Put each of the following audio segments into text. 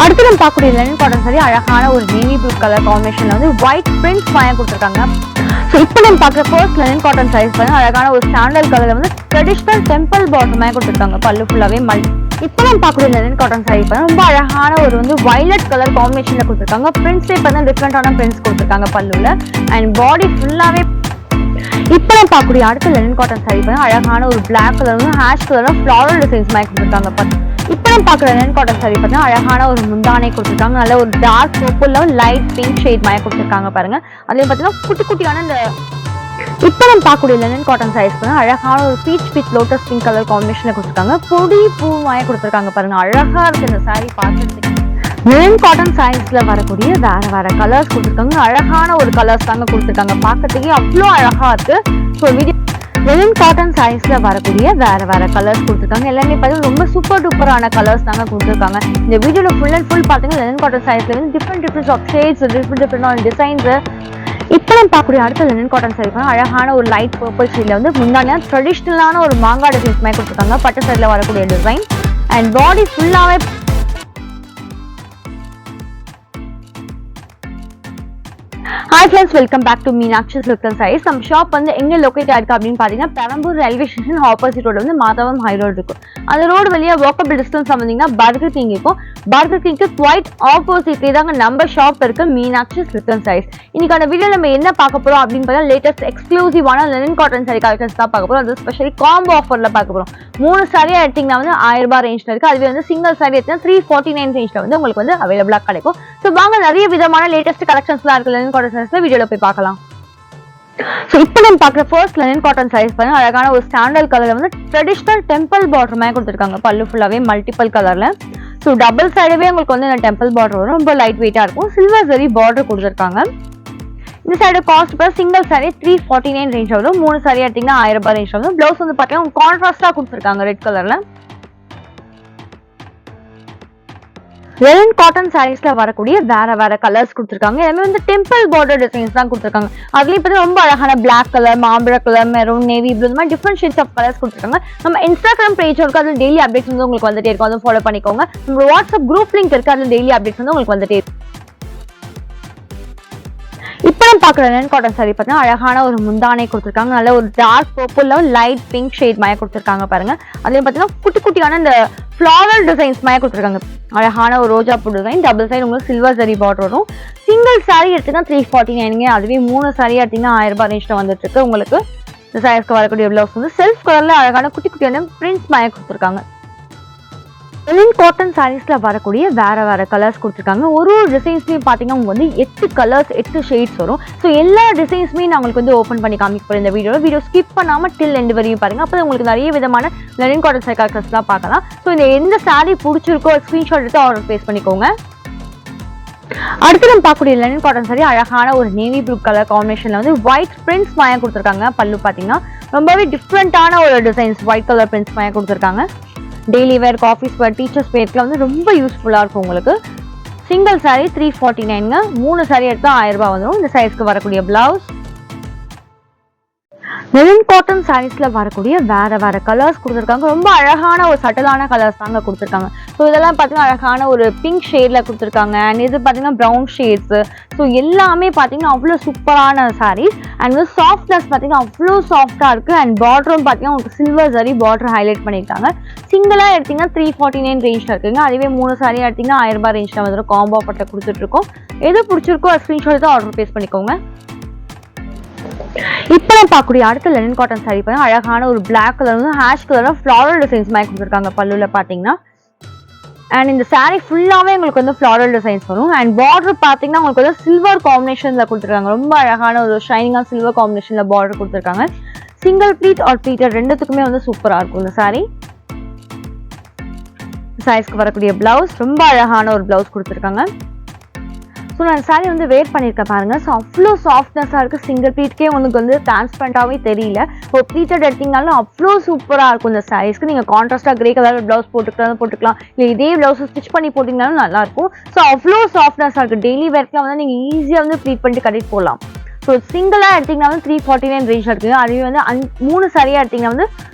அடுத்து நம்ம பார்க்கக்கூடிய லெனின் காட்டன் சாரி அழகான ஒரு நேவி ப்ளூ கலர் காம்பினேஷன்ல வந்து ஒயிட் பிரிண்ட்ஸ் வாங்கி கொடுத்துருக்காங்க. ஸோ இப்போ நம்ம பார்க்குற ஃபர்ஸ்ட் லெனின் காட்டன் சாரீஸ் வந்து அழகான ஒரு ஸ்டாண்டர்ட் கலர்ல வந்து ட்ரெடிஷனல் டெம்பிள் பாட்டம் வாங்கி கொடுத்துருக்காங்க. பல்லு ஃபுல்லாவே இப்போ நம்ம பார்க்கக்கூடிய லெனின் காட்டன் சாரி ரொம்ப அழகான ஒரு வந்து வயலட் கலர் காம்பினேஷன்ல கொடுத்துருக்காங்க. பிரிண்ட்ஸே இப்போ டிஃப்ரெண்டான பிரிண்ட்ஸ் கொடுத்துருக்காங்க பல்லுல அண்ட் பாடி ஃபுல்லாவே. இப்போ நம்ம பார்க்கக்கூடிய அடுத்த லெனின் காட்டன் சாரி அழகான ஒரு பிளாக் கலரும் ஹேஷ் கலரும் ஃப்ளாரல் டிசைன்ஸ் மாதிரி கொடுத்துருக்காங்க. இப்போ நம்ம பார்க்குற லெனின் காட்டன் சாரி பார்த்தீங்கன்னா அழகான ஒரு முந்தானை கொடுத்துருக்காங்க. நல்ல ஒரு டார்க் பர்பிள்ல லைட் பிங்க் ஷேட் மாதிரி கொடுத்துருக்காங்க பாருங்க. அதுலேயும் பார்த்தீங்கன்னா குட்டி குட்டியான இந்த இப்போ நம்ம பார்க்கக்கூடிய லெனின் காட்டன் சாரீஸ் அழகான ஒரு peach with lotus pink colour காம்பினேஷன்ல கொடுத்துருக்காங்க. பொடி பூ மாதிரி கொடுத்துருக்காங்க பாருங்க. அழகா இருக்கு இந்த சாரி பார்க்கறதுக்கு. லெனின் காட்டன் சாரீஸ்ல வரக்கூடிய வேற கலர்ஸ் கொடுத்துருக்காங்க. அழகான ஒரு கலர்ஸ் தாங்க கொடுத்துருக்காங்க. பார்க்கறதுக்கே அவ்வளோ அழகா இருக்கு. ஸோ வீடியோ லெனின் காட்டன் சாரீஸ்ல வரக்கூடிய வேற கலர்ஸ் கொடுத்துருக்காங்க. எல்லாமே பார்த்தீங்கன்னா ரொம்ப சூப்பர் டூப்பரான கலர்ஸ் தாங்க கொடுத்துருக்காங்க. இந்த வீடியோல ஃபுல் அண்ட் ஃபுல் பார்த்தீங்கன்னா லெனின் காட்டன் சாரீஸ்ல வந்து டிஃப்ரெண்ட் ஆஃப் ஷேட்ஸ் டிஃப்ரெண்டான டிசைன்ஸ். இப்போ நம்ம பார்க்கக்கூடிய அடுத்த லெனின் காட்டன் சாரி அழகான ஒரு லைட் பர்பிள் ஷேட்ல வந்து முன்னாடியா ட்ரெடிஷ்னலான ஒரு மாங்காய் டிசைன்ஸ் மாதிரி கொடுத்துருக்காங்க. பட்டு சைட்ல வரக்கூடிய டிசைன் அண்ட் பாடி ஃபுல்லாவே. Hi friends, welcome back to Meenakshi silk and sarees. நம்ம ஷாப் வந்து எங்க லொக்கேட் ஆயிருக்கு அப்படின்னு பாத்தீங்கன்னா Perambur railway station opposite road வந்து மாதவம் ஹை ரோடு இருக்கும். அந்த ரோடு வழியா வாக்கபிள் டிஸ்டன்ஸ் வந்தீங்கன்னா பர்கர் கிங் இருக்கும். பர்கர் கிங்க்கு குவைட் ஆப்போசிட்லேயே தாங்க நம்ம ஷாப் இருக்கு, மீனாட்சி சில்க் அண்ட் சாரீஸ். இன்னைக்கான வீடியோ நம்ம என்ன பார்க்க போறோம் அப்படின்னு பார்த்தா லேட்டஸ்ட் எக்ஸ்க்ளூசிவான லெனின் காட்டன் சாரி கலெக்ஷன்ஸ் தான் பார்க்க போறோம். அது ஸ்பெஷலி காம்போ ஆஃபர்ல பார்க்க போறோம். 3 சாரி எடுத்தீங்கன்னா வந்து 1000 ரூபாய் ரேஞ்ச்ல இருக்கு. அதுவே வந்து சிங்கிள் சாரி எடுத்தா 349 ரேஞ்ச்ல வந்து உங்களுக்கு வந்து அவைலபிளா கிடைக்கும். ஸோ வாங்க நிறைய விதமான லேட்டஸ்ட் கலெக்ஷன்ஸ்லாம் இருக்கு லெனின் காட்டன் வீடியோல போய் பார்க்கலாம். சோ இப்போ நம்ம பார்க்குற ஃபர்ஸ்ட் லெனின் காட்டன் சாரீஸ் பாருங்க. அழகான ஒரு ஸ்டாண்டர்ட் கலர்ல வந்து ட்ரெடிஷனல் டெம்பிள் பார்டர் மாதிரி கொடுத்துருக்காங்க. பல்லு ஃபுல்லாவே மல்டிபிள் கலர்ல. ஸோ டபுள் சைடுவே உங்களுக்கு வந்து இந்த டெம்பிள் பார்டர் வரும். ரொம்ப லைட் வெயிட்டா இருக்கும். சில்வர் ஜரி பார்டர் கொடுத்துருக்காங்க. இந்த side cost single sorry 349 range வரும். 3 சாரி எடுத்தீங்கன்னா 1000 ரூபாய் ரேஞ்ச் வரும். பிளவுஸ் வந்து பார்த்தீங்கன்னா கான்ட்ராஸ்டா கொடுத்துருக்காங்க ரெட் கலர்ல. லெனின் காட்டன் சாரீஸ்ல வரக்கூடிய வேற கலர்ஸ் கொடுத்துருக்காங்க. எல்லாமே வந்து டெம்பிள் பார்டர் டிசைன்ஸ் தான் கொடுத்துருக்காங்க. அதுலயும் பார்த்தீங்கன்னா ரொம்ப அழகான பிளாக் கலர், மாம்பழ கலர், மெரூன், நேவி ப்ளூ, இந்த மாதிரி டிஃப்ரெண்ட் ஷேட்ஸ் ஆஃப் கலர்ஸ் கொடுத்துருக்காங்க. நம்ம இன்ஸ்டாகிராம் பேஜ் இருக்கு, அதில் டெய்லி அப்டேட்ஸ் வந்து உங்களுக்கு வந்துட்டே இருக்கும். அதை ஃபாலோ பண்ணிக்கோங்க. நம்ம வாட்ஸ்அப் குரூப் லிங்க் இருக்கு, அதில் டெய்லி அப்டேட்ஸ் வந்து உங்களுக்கு வந்துட்டே இருக்கும். இப்போ நம்ம பார்க்குற லெனின் காட்டன் சாரி பார்த்தீங்கன்னா அழகான ஒரு முந்தானை கொடுத்துருக்காங்க. நல்ல ஒரு டார்க் பர்பிள்ல லைட் பிங்க் ஷேட் மாதிரி கொடுத்துருக்காங்க பாருங்க. அதுலயும் பார்த்தீங்கன்னா குட்டி குட்டியான இந்த ஃப்ளாரல் டிசைன்ஸ் மாதிரி கொடுத்துருக்காங்க. அழகான ஒரு ரோஜா பூ டிசைன். டபுள் சைடு உங்களுக்கு சில்வர் ஜரி பார்டர் வரும். சிங்கிள் சாரி எடுத்தீங்கன்னா 349. அதுவே 3 சாரி எடுத்தீங்கன்னா 1000 ரூபாய் ரேஞ்ச்ல வந்துட்டு இருக்கு. உங்களுக்கு இந்த சாரீஸ்க்கு வரக்கூடிய பிளவுஸ் வந்து செல்ஃப் கலர்ல அழகான குட்டி குட்டியான பிரிண்ட்ஸ் மாதிரி கொடுத்துருக்காங்க. லெனின் காட்டன் சாரீஸ்ல வரக்கூடிய வேற கலர்ஸ் கொடுத்துருக்காங்க. ஒரு டிசைன்ஸ்லயும் பாத்தீங்கன்னா உங்களுக்கு வந்து 8 கலர்ஸ் 8 ஷேட்ஸ் வரும். ஸோ எல்லா டிசைன்ஸுமே நான் உங்களுக்கு வந்து ஓப்பன் பண்ணி காமிக்க போறேன் இந்த வீடியோ ஸ்கிப் பண்ணாம டில் எண்ட் வரையும் பாருங்க. அப்போ உங்களுக்கு நிறைய விதமான லெனின் காட்டன் சாரி கலெக்ஷன்ஸ்லாம் பார்க்கலாம். ஸோ இந்த எந்த சாரி பிடிச்சிருக்கோ ஸ்கிரீன்ஷாட் எடுத்து ஆர்டர் பிளேஸ் பண்ணிக்கோங்க. அடுத்து நம்ம பார்க்கக்கூடிய லெனின் காட்டன் சாரி அழகான ஒரு நேவி ப்ளூ கலர் காம்பினேஷன்ல வந்து ஒயிட் பிரிண்ட்ஸ் வாங்கி கொடுத்துருக்காங்க. பல்லு பாத்தீங்கன்னா ரொம்பவே டிஃப்ரெண்டான ஒரு டிசைன்ஸ் ஒயிட் கலர் பிரிண்ட்ஸ் வாங்கி கொடுத்துருக்காங்க. Daily wear, office wear, teachers வேர்க்குலாம் வந்து ரொம்ப யூஸ்ஃபுல்லாக இருக்கும் உங்களுக்கு. Single sorry 349. 3 சாரி எடுத்தா 1000 ரூபாய் வந்துடும். இந்த சைஸ்க்கு வரக்கூடிய பிளவுஸ். லெனின் காட்டன் சாரீஸ்ல வரக்கூடிய வேற கலர்ஸ் கொடுத்துருக்காங்க. ரொம்ப அழகான ஒரு சட்டலான கலர்ஸ் தாங்க கொடுத்துருக்காங்க. ஸோ இதெல்லாம் பார்த்தீங்கன்னா அழகான ஒரு பிங்க் ஷேட்ல கொடுத்துருக்காங்க. அண்ட் இது பார்த்தீங்கன்னா ப்ரௌன் ஷேட்ஸ். ஸோ எல்லாமே பார்த்தீங்கன்னா அவ்வளோ சூப்பரான சாரீஸ். அண்ட் வந்து சாஃப்ட்னஸ் பார்த்தீங்கன்னா அவ்வளோ சாஃப்டா இருக்கு. அண்ட் பார்டரும் பார்த்தீங்கன்னா உங்களுக்கு சில்வர் ஜரி பார்டர் ஹைலைட் பண்ணியிருக்காங்க. சிங்கிளா எடுத்தீங்கன்னா 349 ரேஞ்ச்ல இருக்குங்க. அதுவே 3 சாரி எடுத்தீங்கன்னா 1000 ரூபாய் ரேஞ்ச்ல வந்துடும். காம்போ பட்டை கொடுத்துட்டு இருக்கோம். எது பிடிச்சிருக்கோ ஸ்கிரீன்ஷாட் எடுத்து ஆர்டர் பிளேஸ் பண்ணிக்கோங்க. இப்போ நம்ம பார்க்கக்கூடிய அடுத்த லெனின் காட்டன் சாரி பார்த்தா அழகான ஒரு பிளாக் கலர் வந்து ஹேஷ் கலர் ஃப்ளாரல் டிசைன்ஸ் மாதிரி கொடுத்துருக்காங்க பல்லுல பாத்தீங்கன்னா. அண்ட் இந்த சாரி ஃபுல்லாவே உங்களுக்கு வந்து ஃப்ளாரல் டிசைன்ஸ் வரும். அண்ட் பார்டர் பாத்தீங்கன்னா உங்களுக்கு வந்து சில்வர் காம்பினேஷன்ல கொடுத்துருக்காங்க. ரொம்ப அழகான ஒரு ஷைனிங்கா சில்வர் காம்பினேஷன்ல பார்டர் கொடுத்துருக்காங்க. சிங்கிள் ப்ளீட் ஆர் ப்ளீட்டட் ரெண்டுத்துக்குமே வந்து சூப்பரா இருக்கும் இந்த சாரி. சாரீஸ்க்கு வரக்கூடிய பிளவுஸ் ரொம்ப அழகான ஒரு பிளவுஸ் கொடுத்துருக்காங்க. ஸோ நான் சாரி வந்து வேர் பண்ணியிருக்கேன் பாருங்க. ஸோ அவ்வளோ சாஃப்ட்னஸாக இருக்குது. சிங்கிள் ப்ளீட்கே உங்களுக்கு வந்து டிரான்ஸ்பரண்டாகவே தெரியல. இப்போ ப்ளீட்டட் எடுத்தீங்கனாலும் அவ்வளோ சூப்பராக இருக்கும் இந்த சாரீஸ்க்கு. நீங்கள் கான்ட்ராஸ்டாக கிரே கலர் ப்ளவுஸ் போட்டுக்கலாம். இல்லை இதே ப்ளவுஸ் ஸ்டிச் பண்ணி போட்டிங்கனாலும் நல்லாயிருக்கும். ஸோ அவ்வளோ சாஃப்ட்னஸாக இருக்குது. டெய்லி வேர்க்கில் வந்து நீங்கள் ஈஸியாக வந்து ப்ளீட் பண்ணிட்டு கட்டிட்டு போகலாம். ஸோ சிங்கிளாக எடுத்தீங்கன்னாலும் 349 ரேஞ்சில் இருக்குங்க. அதுவே வந்து 3 சாரியாக எடுத்தீங்கன்னா வந்து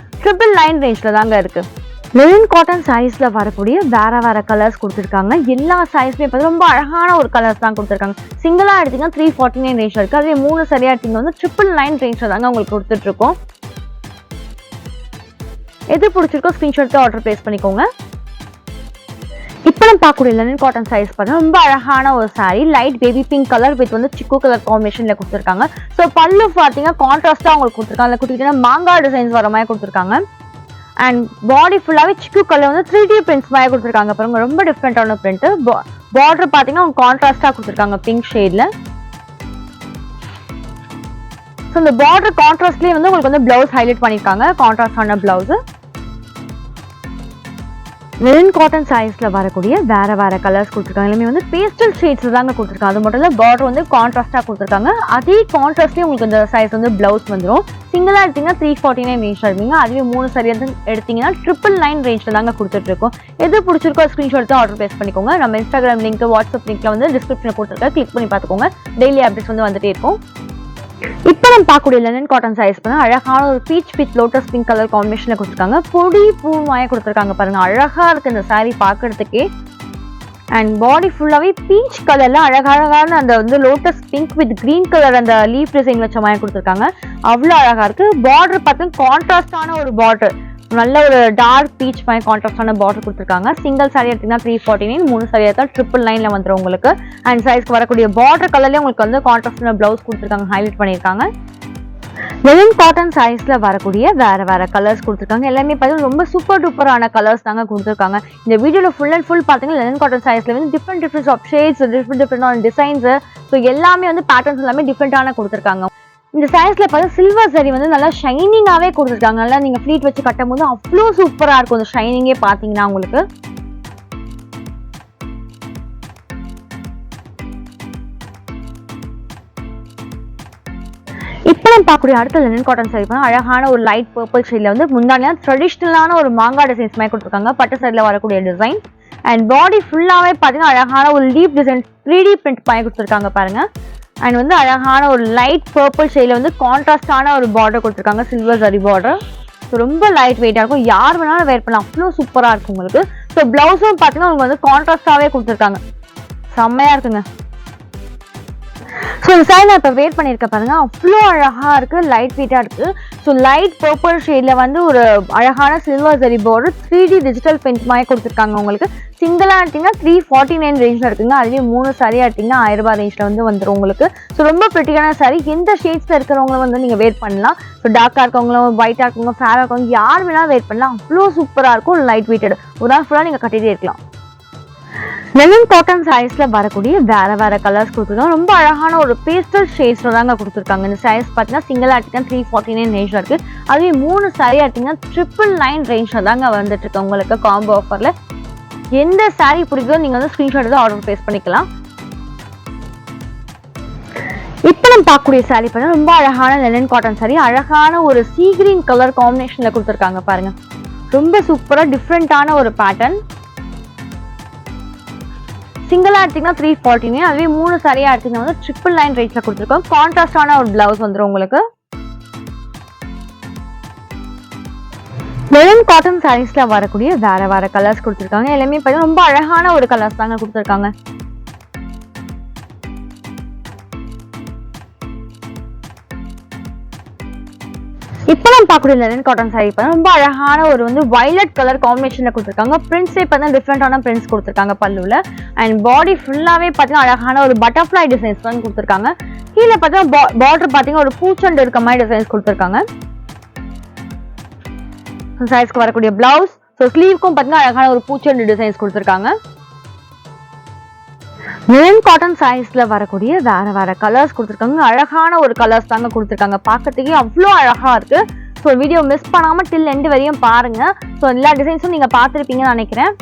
999 ரேஞ்சில் தாங்க இருக்குது. லினன் காட்டன் சாரீஸ்ல வரக்கூடிய வேற கலர்ஸ் கொடுத்துருக்காங்க. எல்லா சாரீஸ்மே பார்த்து ரொம்ப அழகான ஒரு கலர்ஸ் தான் கொடுத்துருக்காங்க. சிங்கிளா எடுத்தீங்கன்னா 349 ரேஞ்ச்ல இருக்கு. அதே 3 சரியா எடுத்தீங்கன்னா வந்து 999 ரேஞ்ச்ல தாங்க உங்களுக்கு கொடுத்துட்டு இருக்கோம். எது பிடிச்சிருக்கோ ஸ்கிரீன்ஷாட் ஆர்டர் பிளேஸ் பண்ணிக்கோங்க. இப்போ நம்ம பார்க்கக்கூடிய லினன் காட்டன் சாரீஸ் பார்த்தா ரொம்ப அழகான ஒரு sari. Light baby pink colour with வந்து சிக்கு கலர் காம்பினேஷன்ல கொடுத்துருக்காங்க. ஸோ பல்லு பார்த்தீங்கன்னா கான்ட்ராஸ்டா அவங்களுக்கு கொடுத்துருக்காங்க. அதில் கொடுத்துட்டீங்கன்னா மாங்காய் டிசைன்ஸ் வர மாதிரி கொடுத்துருக்காங்க. அண்ட் பாடி ஃபுல்லாவே சிக்கு கலர் வந்து 3D பிரிண்ட்ஸ் மாதிரி கொடுத்துருக்காங்க. பாருங்க ரொம்ப டிஃப்ரெண்டான பிரிண்ட். பார்டர் பார்த்தீங்கன்னா கான்ட்ராஸ்டா கொடுத்துருக்காங்க பிங்க் ஷேட்ல. ஸோ இந்த பார்டர் கான்ட்ராஸ்ட்லேயே வந்து உங்களுக்கு வந்து பிளவுஸ் ஹைலைட் பண்ணியிருக்காங்க. கான்ட்ராஸ்டான பிளவுஸ். லினன் காட்டன் சாரீஸ்ல வரக்கூடிய வேற கலர்ஸ் கொடுத்துருக்காங்க. எல்லாமே வந்து பேஸ்டல் ஷேட்ஸ் தாங்க கொடுத்துருக்காங்க. அது மட்டும் இல்லை பார்டர் வந்து கான்ட்ராஸ்டா கொடுத்துருக்காங்க. அதே கான்ட்ராஸ்ட்லேயே உங்களுக்கு இந்த சைஸ் வந்து பிளவுஸ் வந்துடும். சிங்கிளா எடுத்தீங்கன்னா 349 ரேஞ்ச்ல இருப்பீங்க. அதுவே 3 சரியா எடுத்தீங்கன்னா 999 ரேஞ்ச்ல தாங்க கொடுத்துட்டு இருக்கோம். எது பிடிச்சிருக்கோ ஸ்கிரீன்ஷாட் தான் ஆர்டர் பிளேஸ் பண்ணிக்கோங்க. நம்ம இன்ஸ்டாகிராம் லிங்க், வாட்ஸ்அப் லிங்க்ல வந்து டிஸ்கிரிப்ஷன்ல கொடுத்துருக்கேன். கிளிக் பண்ணி பார்த்துக்கோங்க. டெய்லி அப்டேட்ஸ் வந்து வந்துட்டே இருக்கும். இப்போ நம்ம பார்க்கக்கூடிய லினன் காட்டன் சாரீஸ் பண்ண அழகான ஒரு peach with lotus pink colour காம்பினேஷன்ல கொடுத்துருக்காங்க. பொடி பூ மாய கொடுத்துருக்காங்க. பாருங்க அழகா இருக்கு இந்த சாரீ பார்க்கறதுக்கே. அண்ட் பாடி ஃபுல்லாவே பீச் கலர்ல அழகான அந்த வந்து lotus pink with green colour அந்த லீஃப் டிசைன் வச்ச மாய கொடுத்துருக்காங்க. அவ்வளோ அழகா இருக்கு. பார்டர் பார்த்தீங்கன்னா கான்ட்ராஸ்டான ஒரு பார்டர். நல்ல ஒரு டார்க் பீச் மாதிரி கான்ட்ராஸ்டான பார்டர் கொடுத்துருக்காங்க. சிங்கிள் சாரி எடுத்தீங்கன்னா 349, 3 சாரி எடுத்தா 999 வந்துடும் உங்களுக்கு. அண்ட் சைஸ்க்கு வரக்கூடிய பார்டர் கலர்லேயே உங்களுக்கு வந்து கான்ட்ராஸ்டான பிளவுஸ் கொடுத்துருக்காங்க, ஹைலைட் பண்ணியிருக்காங்க. லினன் காட்டன் சாரீஸ்ல வரக்கூடிய வேற கலர்ஸ் கொடுத்துருக்காங்க. எல்லாமே பார்த்தீங்கன்னா ரொம்ப சூப்பர் டூப்பரான கலர்ஸ் தாங்க கொடுத்துருக்காங்க. இந்த வீடியோல ஃபுல் அண்ட் ஃபுல் பார்த்தீங்கன்னா லினன் காட்டன் சாரீஸ்ல வந்து டிஃப்ரெண்ட் ஆஃப் ஷேட்ஸ், டிஃப்ரெண்டான டிசைன்ஸ், ஸோ எல்லாமே வந்து பேட்டர்ன்ஸ் எல்லாமே டிஃப்ரெண்டான கொடுத்துருக்காங்க. இந்த சாரீஸ்ல பார்த்தா சில்வர் சரி வந்து நல்லா ஷைனிங்காவே கொடுத்துருக்காங்க. நல்லா நீங்க ஃப்ளீட் வச்சு கட்டும் போது அவ்வளோ சூப்பரா இருக்கும் அந்த ஷைனிங்கே பாத்தீங்கன்னா உங்களுக்கு. இப்போ நம்ம பார்க்கக்கூடிய அடுத்த லினன் காட்டன் சாரி பண்ணா அழகான ஒரு லைட் பர்பிள் ஷேட்ல வந்து முந்தானியா ட்ரெடிஷ்னலான ஒரு மாங்காய் டிசைன்ஸ் மாதிரி கொடுத்துருக்காங்க. பட்டு சைட்ல வரக்கூடிய டிசைன். அண்ட் பாடி ஃபுல்லாவே பார்த்தீங்கன்னா அழகான ஒரு லீப் டிசைன் 3D பிரிண்ட் பண்ணி கொடுத்துருக்காங்க பாருங்க. அண்ட் வந்து அழகான ஒரு லைட் பர்பிள் ஷேட்ல வந்து கான்ட்ராஸ்டான ஒரு பார்டர் கொடுத்துருக்காங்க, சில்வர் ஜரி பார்டர். ஸோ ரொம்ப லைட் வெயிட்டாக இருக்கும். யார் வேணாலும் வேர் பண்ணலாம், அவ்வளோ சூப்பராக இருக்கும் உங்களுக்கு. ஸோ பிளவுஸும் பார்த்தீங்கன்னா உங்களுக்கு வந்து கான்ட்ராஸ்டாகவே கொடுத்துருக்காங்க. செம்மையாக இருக்குங்க. ஸோ இந்த சாரி நான் இப்போ வேர் பண்ணியிருக்கேன் பாருங்க, அவ்வளோ அழகாக இருக்குது, லைட் வெயிட்டாக இருக்குது. ஸோ லைட் பர்பிள் ஷேடில் வந்து ஒரு அழகான silver zari border 3D digital paint மாதிரி கொடுத்துருக்காங்க உங்களுக்கு. சிங்கிளாக எடுத்தீங்கன்னா 349 ரேஞ்சில் இருக்குங்க. அதுவே 3 சாரியாக எடுத்தீங்கன்னா 1000 ரூபாய் ரேஞ்சில் வந்து வந்துடும் உங்களுக்கு. ஸோ ரொம்ப பிரிட்டியான சாரி. எந்த ஷேட்ஸில் இருக்கிறவங்களும் வந்து நீங்கள் வேர் பண்ணலாம். ஸோ டார்க்காக இருக்கவங்களும், ஒயிட்டாக இருக்கவங்க, ஃபேராக இருக்கவங்க யார் வேணாலும் வேர் பண்ணலாம். அவ்வளோ சூப்பராக இருக்கும், லைட் வெயிட்டட். ஒரு நாள் ஃபுல்லாக நீங்கள் கட்டிகிட்டே இருக்கலாம். லினன் காட்டன் சாரீஸ்ல வரக்கூடிய வேற கலர்ஸ் கொடுத்துருக்காங்க. ரொம்ப அழகான ஒரு பேஸ்டல் ஷேட்ஸ்ல தாங்க கொடுத்துருக்காங்க. இந்த சாரீஸ் பார்த்தீங்கன்னா சிங்கிளா எடுத்தீங்கன்னா 349 ரேஞ்ச்ல இருக்கு. அதுவே 3 சாரி எடுத்தீங்கன்னா 999 ரேஞ்ச்ல தாங்க வந்துட்டு இருக்கு உங்களுக்கு காம்போ ஆஃபர்ல. எந்த சாரி பிடிக்குதோ நீங்க வந்து ஸ்கிரீன்ஷாட் எடுத்து ஆர்டர் பிளேஸ் பண்ணிக்கலாம். இப்போ நம்ம பார்க்கக்கூடிய சாரி பார்த்தா ரொம்ப அழகான லினன் காட்டன் சாரி. அழகான ஒரு சீ கிரீன் கலர் காம்பினேஷன்ல கொடுத்துருக்காங்க பாருங்க. ரொம்ப சூப்பரா டிஃப்ரெண்டான ஒரு பேட்டர்ன். சிங்கிளா எடுத்தீங்கன்னா 349, அதுவே 3 சாரியா எடுத்தீங்கன்னா வந்து 999 ரேட்ல கொடுத்துருக்கோம். கான்ட்ராஸ்டான ஒரு பிளவுஸ் வந்துடும் உங்களுக்கு. லினன் காட்டன் சாரீஸ்ல வரக்கூடிய வேற கலர்ஸ் கொடுத்துருக்காங்க. எல்லாமே பார்த்தீங்கன்னா ரொம்ப அழகான ஒரு கலர்ஸ் தாங்க கொடுத்துருக்காங்க. இப்போ நம்ம பார்க்கக்கூடிய லினன் காட்டன் சாரி பார்த்தா ரொம்ப அழகான ஒரு வந்து வயலட் கலர் காம்பினேஷன்ல கொடுத்துருக்காங்க. பிரிண்ட்ஸே பார்த்தா டிஃப்ரெண்டான பிரிண்ட்ஸ் கொடுத்துருக்காங்க பல்லுல. அண்ட் பாடி ஃபுல்லாவே பார்த்தீங்கன்னா அழகான ஒரு பட்டர்ஃப்ளை டிசைன்ஸ் தான் கொடுத்துருக்காங்க. கீழே பார்த்தீங்கன்னா பார்டர் பார்த்தீங்கன்னா ஒரு பூச்செண்டு இருக்க மாதிரி டிசைன்ஸ் கொடுத்துருக்காங்க. சைஸ்க்கு வரக்கூடிய பிளவுஸ், ஸோ ஸ்லீவ்க்கும் பார்த்தீங்கன்னா அழகான ஒரு பூச்செண்டு டிசைன்ஸ் கொடுத்துருக்காங்க. லினன் காட்டன் சாரீஸ்ல வரக்கூடிய வேற கலர்ஸ் கொடுத்துருக்காங்க. அழகான ஒரு கலர்ஸ் தாங்க கொடுத்துருக்காங்க. பார்க்கறதுக்கே அவ்வளோ அழகா இருக்கு. ஸோ வீடியோ மிஸ் பண்ணாம டில் எண்டு வரையும் பாருங்க. ஸோ எல்லா டிசைன்ஸும் நீங்க பார்த்துருப்பீங்கன்னு நினைக்கிறேன்.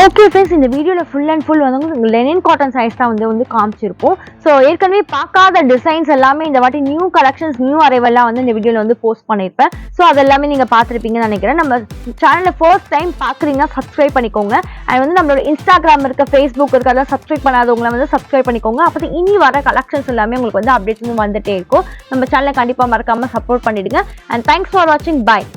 ஓகே ஃப்ரெண்ட்ஸ், இந்த வீடியோவில் ஃபுல் அண்ட் ஃபுல் வந்து லெனின் காட்டன் சாரீஸ் தான் வந்து காமிச்சிருப்போம். ஸோ ஏற்கனவே பார்க்காத டிசைன்ஸ் எல்லாமே இந்த வாட்டி நியூ கலெக்ஷன்ஸ் நியூ அரைவெல்லாம் வந்து இந்த வீடியோவில் வந்து போஸ்ட் பண்ணியிருப்பேன். ஸோ அதெல்லாமே நீங்கள் பார்த்துருப்பீங்கன்னு நினைக்கிறேன். நம்ம சேனலில் ஃபர்ஸ்ட் டைம் பார்க்குறீங்கன்னா சப்ஸ்கிரைப் பண்ணிக்கோங்க. அண்ட் வந்து நம்மளோட இன்ஸ்டாகிராம் இருக்க, ஃபேஸ்புக் இருக்க, அதெல்லாம் சப்ஸ்கிரைப் பண்ணாதவங்களை வந்து சப்ஸ்கிரைப் பண்ணிக்கோங்க. அப்போ இனி வர கலெக்ஷன்ஸ் எல்லாமே உங்களுக்கு வந்து அப்டேட்ஸ் வந்து வந்துட்டே இருக்கும். நம்ம சேனலை கண்டிப்பாக மறக்காமல் சப்போர்ட் பண்ணிடுங்க. அண்ட் தேங்க்ஸ் ஃபார் வாட்சிங். பாய்.